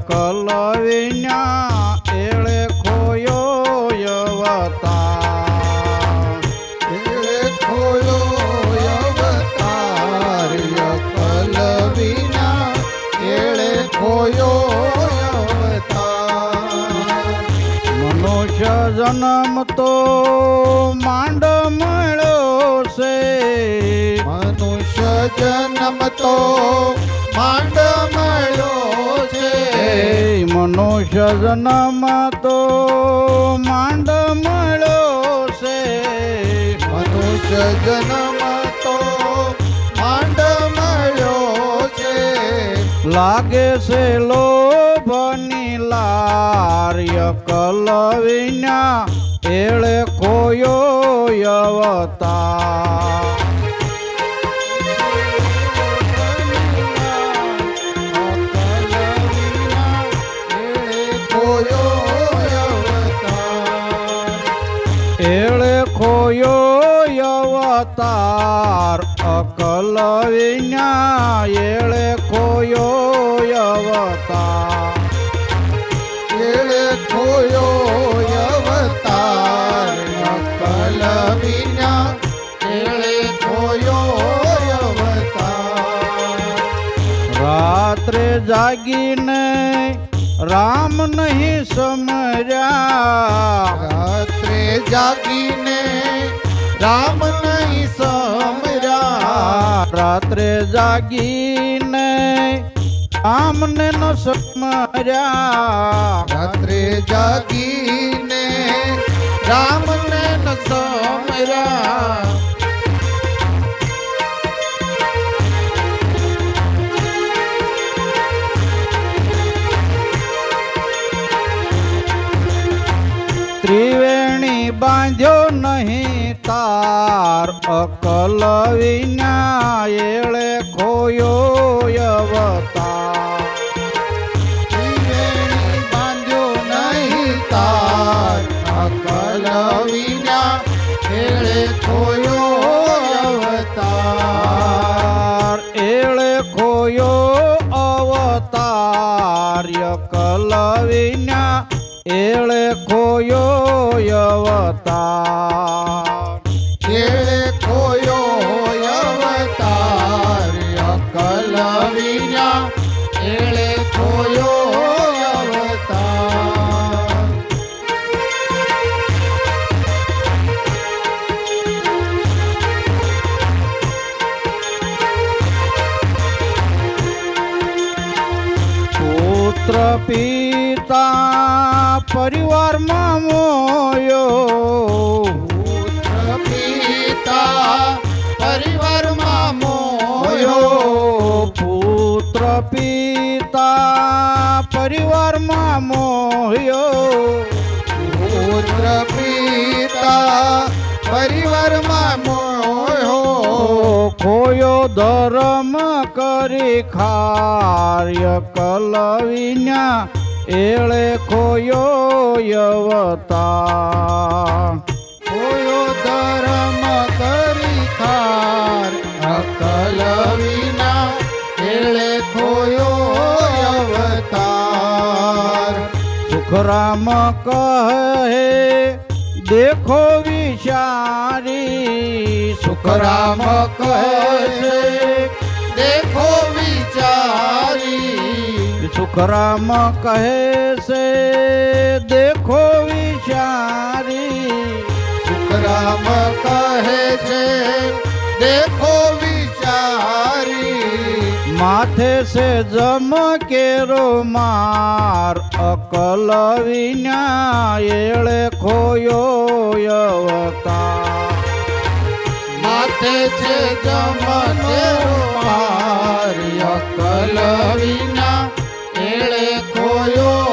અકલ વિના એળે ખોયો અવતાર. એળે ખોયો અવતાર અકલ વિના એળે ખોયો અવતાર. મનુષ્ય જન્મ તો માંડ મળ્યો છે. મનુષ્ય જન્મ તો માંડ મળ્યો છે. મનુષ્ય જન્મ તો માંડ મળ્યો છે. મનુષ્ય જન્મ તો માંડ મળ્યો છે. લાગે છે લોભની લાર અકલ વિના એળે ખોયો અવતાર. એળે ખોયો અવતાર અકલ વિના એળે ખોયો અવતાર. એળે ખોયો અવતાર અકલ વિના એળે ખોયો અવતાર. રાત્રે જાગીને રામ નહીં સમર્યા. રાત્રે જાગીને રામ નહીં સમર્યા. રાત્રે જાગીને રામને ન સમર્યા. રાત્રે જાગીને રામને ન સમર્યા. ત્રિવેણી બાંધ્યો નહીં તાર અકલ વિના એળે ખોયો અવતાર. ત્રિવેણી બાંધ્યો નહીં તાર અકલ વિના એળે ખોયો અવતાર. એળે ખોયો અવતાર અકલ વિના એળે ખોયો અવતાર. એળે ખોયો અવતાર અકલ વિના એળે ખોયો અવતાર. પુત્ર પિતા પરિવારમાં મોયો. પુત્ર પિતા પરિવારમાં મોયો. પુત્ર પિતા પરિવારમાં મોયો. પુત્ર પિતા પરિવારમાં મોયો. ખોયો ધર્મ કરી ખાર્ય કલ વિના એળે ખોયો અવતાર. ખોયો ધર્મ કરી ખાર અકલ વિના એળે ખોયો અવતાર. સુખરામ કહે દેખો વિચારી. સુખરામ કહે છે દેખો વિચારી. સુખરામ કહે છે દેખો વિચારી. સુખરામ કહે છે દેખો વિચારી. માથે છે જમ કેરો માર અકલ વિના એળે ખોયો અવતાર. માથે છે જમને માર અકલ વિના એળે ખોયો